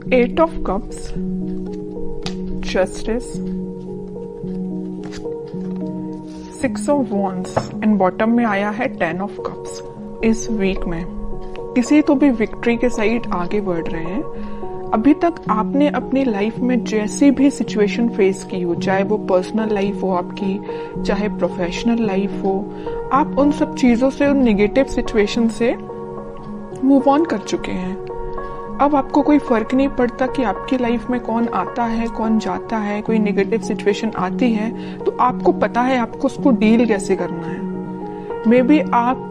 8 of Cups, Justice, 6 of Wands and bottom में आया है 10 of Cups। इस वीक में किसी तो भी विक्ट्री के साइड आगे बढ़ रहे हैं। अभी तक आपने अपनी लाइफ में जैसी भी सिचुएशन फेस की हो, चाहे वो पर्सनल लाइफ हो आपकी, चाहे प्रोफेशनल लाइफ हो, आप उन सब चीजों से, उन नेगेटिव सिचुएशन से मूव ऑन कर चुके हैं। अब आपको कोई फर्क नहीं पड़ता कि आपकी लाइफ में कौन आता है, कौन जाता है। कोई नेगेटिव सिचुएशन आती है तो आपको पता है आपको उसको डील कैसे करना है। मे बी आप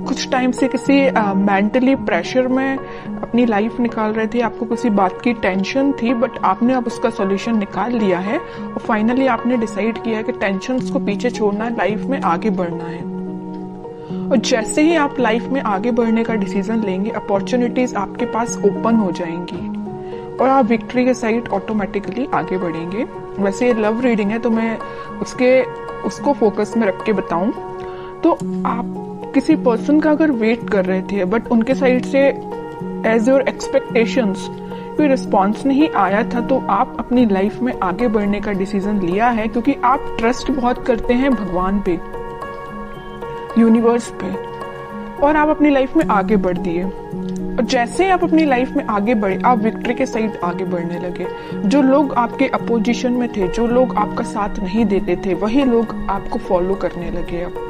कुछ टाइम से किसी मेंटली प्रेशर में अपनी लाइफ निकाल रहे थे, आपको किसी बात की टेंशन थी, बट आपने अब उसका सॉल्यूशन निकाल लिया है और फाइनली आपने डिसाइड किया है कि टेंशन्स को पीछे छोड़ना है, लाइफ में आगे बढ़ना है। और जैसे ही आप लाइफ में आगे बढ़ने का डिसीजन लेंगे, अपॉर्चुनिटीज आपके पास ओपन हो जाएंगी और आप विक्ट्री के साइड ऑटोमेटिकली आगे बढ़ेंगे। वैसे ये लव रीडिंग है तो मैं उसको फोकस में रख के बताऊं तो आप किसी पर्सन का अगर वेट कर रहे थे बट उनके साइड से एज योर एक्सपेक्टेशंस कोई रिस्पॉन्स नहीं आया था, तो आप अपनी लाइफ में आगे बढ़ने का डिसीजन लिया है क्योंकि आप ट्रस्ट बहुत करते हैं भगवान पे, यूनिवर्स पे, और आप अपनी लाइफ में आगे बढ़ दिए। और जैसे आप अपनी लाइफ में आगे बढ़े, आप विक्ट्री के साइड आगे बढ़ने लगे। जो लोग आपके अपोजिशन में थे, जो लोग आपका साथ नहीं देते थे, वही लोग आपको फॉलो करने लगे। अब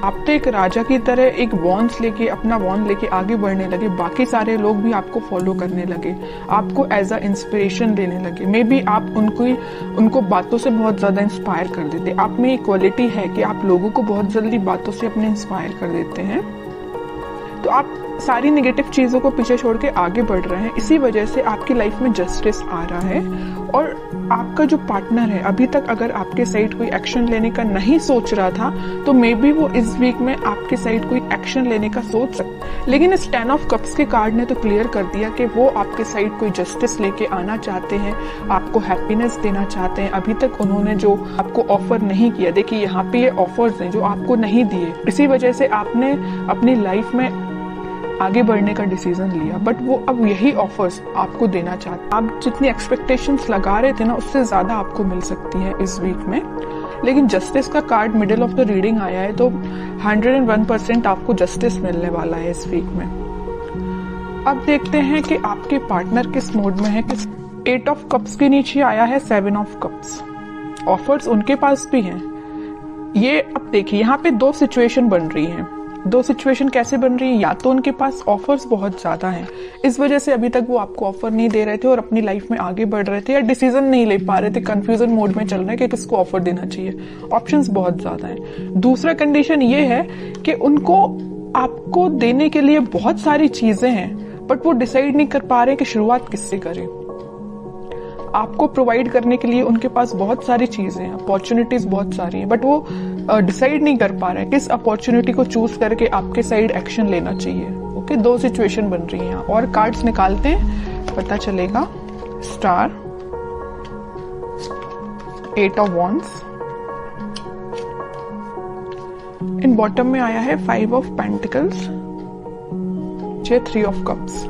आप तो एक राजा की तरह एक वॉन्स लेके, अपना वॉन्ड लेके आगे बढ़ने लगे। बाकी सारे लोग भी आपको फॉलो करने लगे, आपको एज अ इंस्पिरेशन लेने लगे। मे बी आप उनको बातों से बहुत ज्यादा इंस्पायर कर देते। आप में एक क्वालिटी है कि आप लोगों को बहुत जल्दी बातों से अपने इंस्पायर कर देते हैं। तो आप सारी नेगेटिव चीजों को पीछे छोड़ के आगे बढ़ रहे हैं। इसी वजह से आपकी लाइफ में जस्टिस आ रहा है। और आपका जो पार्टनर है, अभी तक अगर आपके साइड कोई एक्शन लेने का नहीं सोच रहा था तो मे बी वो इस वीक में आपके साइड कोई एक्शन लेने का सोच सकता। लेकिन इस 10 ऑफ कप्स के कार्ड ने तो क्लियर कर दिया कि वो आपके साइड कोई जस्टिस लेके आना चाहते हैं, आपको हैप्पीनेस देना चाहते हैं। अभी तक उन्होंने जो आपको ऑफर नहीं किया, देखिए यहाँ पे ये ऑफर्स हैं जो आपको नहीं दिए, इसी वजह से आपने अपनी लाइफ में आगे बढ़ने का डिसीजन लिया, बट वो अब यही ऑफर्स आपको देना चाहते। आप जितनी एक्सपेक्टेशंस लगा रहे थे ना, उससे ज्यादा आपको मिल सकती है इस वीक में। लेकिन जस्टिस का card middle of the reading आया है तो 101% आपको जस्टिस मिलने वाला है इस वीक में। अब देखते हैं कि आपके पार्टनर किस मोड में है। 8 ऑफ कप्स के नीचे आया है 7 ऑफ कप्स। ऑफर्स उनके पास भी हैं। ये अब देखिए यहाँ पे दो सिचुएशन बन रही हैं। दो सिचुएशन कैसे बन रही है? या तो उनके पास ऑफर्स बहुत ज्यादा हैं, इस वजह से अभी तक वो आपको ऑफर नहीं दे रहे थे और अपनी लाइफ में आगे बढ़ रहे थे, या डिसीजन नहीं ले पा रहे थे, कंफ्यूजन मोड में चल रहे हैं कि किसको ऑफर देना चाहिए। ऑप्शंस बहुत ज्यादा हैं। दूसरा कंडीशन ये है कि उनको आपको देने के लिए बहुत सारी चीजें हैं, बट वो डिसाइड नहीं कर पा रहे कि शुरुआत किससे करें। आपको प्रोवाइड करने के लिए उनके पास बहुत सारी चीजें हैं, अपॉर्चुनिटीज बहुत सारी हैं, बट वो डिसाइड नहीं कर पा रहे हैं किस अपॉर्चुनिटी को चूज करके आपके साइड एक्शन लेना चाहिए। ओके, दो सिचुएशन बन रही हैं। और कार्ड्स निकालते हैं, पता चलेगा। Star, 8 of wands, in bottom में आया है 5 ऑफ पेंटिकल्स, 3 ऑफ कप्स।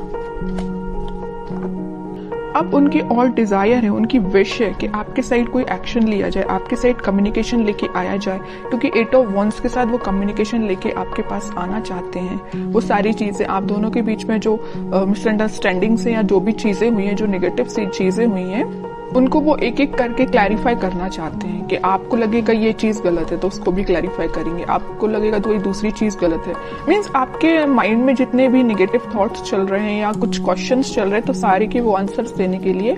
अब उनकी और डिजायर है, उनकी विश है कि आपके साइड कोई एक्शन लिया जाए, आपके साइड कम्युनिकेशन लेके आया जाए, क्योंकि 8 ऑफ वॉन्ड्स के साथ वो कम्युनिकेशन लेके आपके पास आना चाहते हैं। वो सारी चीजें, आप दोनों के बीच में जो मिसअंडरस्टैंडिंग्स हैं या जो भी चीजें हुई हैं, जो नेगेटिव सी चीजें हुई हैं, उनको वो एक एक करके क्लैरिफाई करना चाहते हैं। कि आपको लगेगा ये चीज गलत है तो उसको भी क्लैरिफाई करेंगे, आपको लगेगा तो ये दूसरी चीज गलत है। मीन्स आपके माइंड में जितने भी नेगेटिव थॉट्स चल रहे हैं या कुछ क्वेश्चंस चल रहे हैं, तो सारे के वो आंसर्स देने के लिए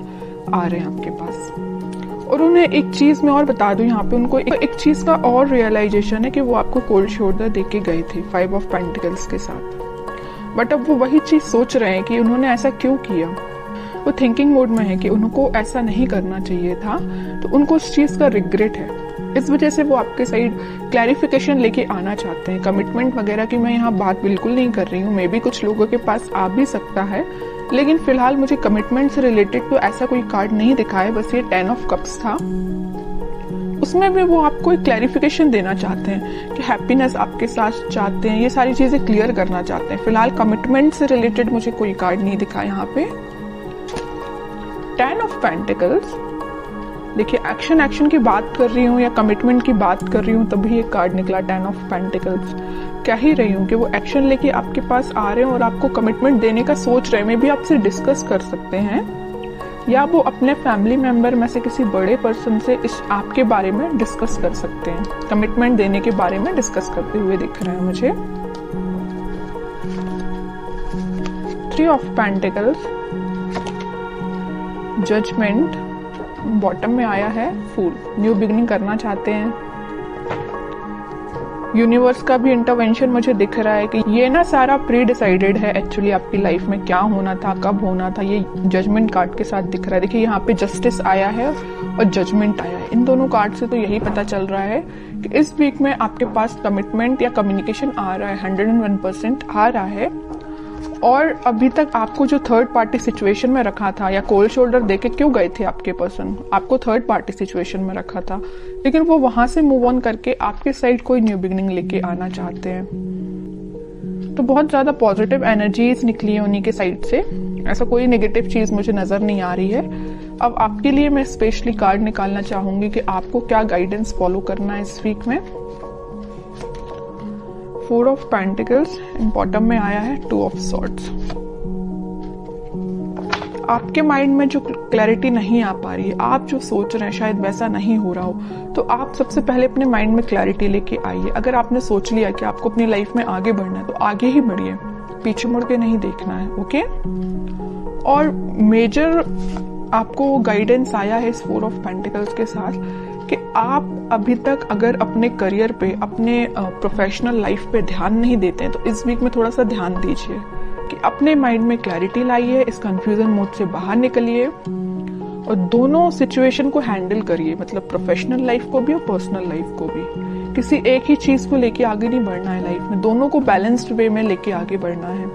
आ रहे हैं आपके पास। और उन्हें एक चीज मैं और बता दूं, यहाँ पे उनको एक चीज का और रियलाइजेशन है कि वो आपको कोल्ड शोल्डर दे के गए थे 5 ऑफ पेंटिकल्स के साथ, बट अब वो वही चीज सोच रहे हैं कि उन्होंने ऐसा क्यों किया। वो थिंकिंग मोड में है कि उनको ऐसा नहीं करना चाहिए था, तो उनको उस चीज का रिग्रेट है। इस वजह से वो आपके साइड क्लैरिफिकेशन लेके आना चाहते हैं। कमिटमेंट वगैरह की मैं यहाँ बात बिल्कुल नहीं कर रही हूँ, मे बी कुछ लोगों के पास आ भी सकता है, लेकिन फिलहाल मुझे कमिटमेंट से रिलेटेड तो ऐसा कोई कार्ड नहीं दिखा है। बस ये 10 ऑफ कप्स था, उसमें भी वो आपको एक क्लैरिफिकेशन देना चाहते हैं कि हैप्पीनेस आपके साथ चाहते हैं, ये सारी चीजें क्लियर करना चाहते हैं। फिलहाल कमिटमेंट से रिलेटेड मुझे कोई कार्ड नहीं दिखा यहाँ पे। 10 ऑफ पेंटिकल्स, देखिए एक्शन की बात कर रही हूँ या कमिटमेंट की बात कर रही हूँ तभी ये कार्ड निकला 10 ऑफ पेंटिकल्स। कह ही रही हूँ कि वो एक्शन लेके आपके पास आ रहे हैं और आपको कमिटमेंट देने का सोच रहे हैं। मे भी आपसे डिस्कस कर सकते हैं या वो अपने फैमिली मेंबर में से किसी बड़े पर्सन से इस आपके बारे में डिस्कस कर सकते हैं, कमिटमेंट देने के बारे में डिस्कस करते हुए दिख रहे हैं मुझे। 3 ऑफ पेंटिकल्स, जजमेंट, बॉटम में आया है फूल, न्यू बिगिनिंग करना चाहते हैं। यूनिवर्स का भी इंटरवेंशन मुझे दिख रहा है कि ये ना सारा प्री डिसाइडेड है एक्चुअली आपकी लाइफ में क्या होना था, कब होना था, ये जजमेंट कार्ड के साथ दिख रहा है। देखिए यहाँ पे जस्टिस आया है और जजमेंट आया है। इन दोनों कार्ड से तो यही पता चल रहा है कि इस वीक में आपके पास कमिटमेंट या कम्युनिकेशन आ रहा है, 101% आ रहा है। और अभी तक आपको जो थर्ड पार्टी सिचुएशन में रखा था या कोल्ड शोल्डर देके क्यों गए थे आपके पर्सन, आपको थर्ड पार्टी सिचुएशन में रखा था, लेकिन वो वहां से मूव ऑन करके आपके साइड कोई न्यू बिगिनिंग लेके आना चाहते हैं। तो बहुत ज्यादा पॉजिटिव एनर्जीज निकली है उन्हीं के साइड से, ऐसा कोई नेगेटिव चीज मुझे नजर नहीं आ रही है। अब आपके लिए मैं स्पेशली कार्ड निकालना चाहूंगी कि आपको क्या गाइडेंस फॉलो करना है इस वीक में। 4 ऑफ पेंटिकल्स, बॉटम में आया है 2 ऑफ सॉर्ड्स। आपके माइंड में जो क्लैरिटी नहीं आ पा रही है, आप जो सोच रहे हैं शायद वैसा नहीं हो रहा हो, तो आप सबसे पहले अपने माइंड में क्लैरिटी लेके आइए। अगर आपने सोच लिया कि आपको अपनी लाइफ में आगे बढ़ना है तो आगे ही बढ़िए, पीछे मुड़ के नहीं देखना है, ओके। और मेजर आपको गाइडेंस आया है इस 4 ऑफ पेंटिकल्स के साथ कि आप अभी तक अगर अपने करियर पे, अपने प्रोफेशनल लाइफ पे ध्यान नहीं देते हैं तो इस वीक में थोड़ा सा ध्यान दीजिए कि अपने माइंड में क्लैरिटी लाइए, इस कंफ्यूजन मोड से बाहर निकलिए और दोनों सिचुएशन को हैंडल करिए, मतलब प्रोफेशनल लाइफ को भी और पर्सनल लाइफ को भी। किसी एक ही चीज को लेके आगे नहीं बढ़ना है लाइफ में, दोनों को बैलेंस्ड वे में लेके आगे बढ़ना है।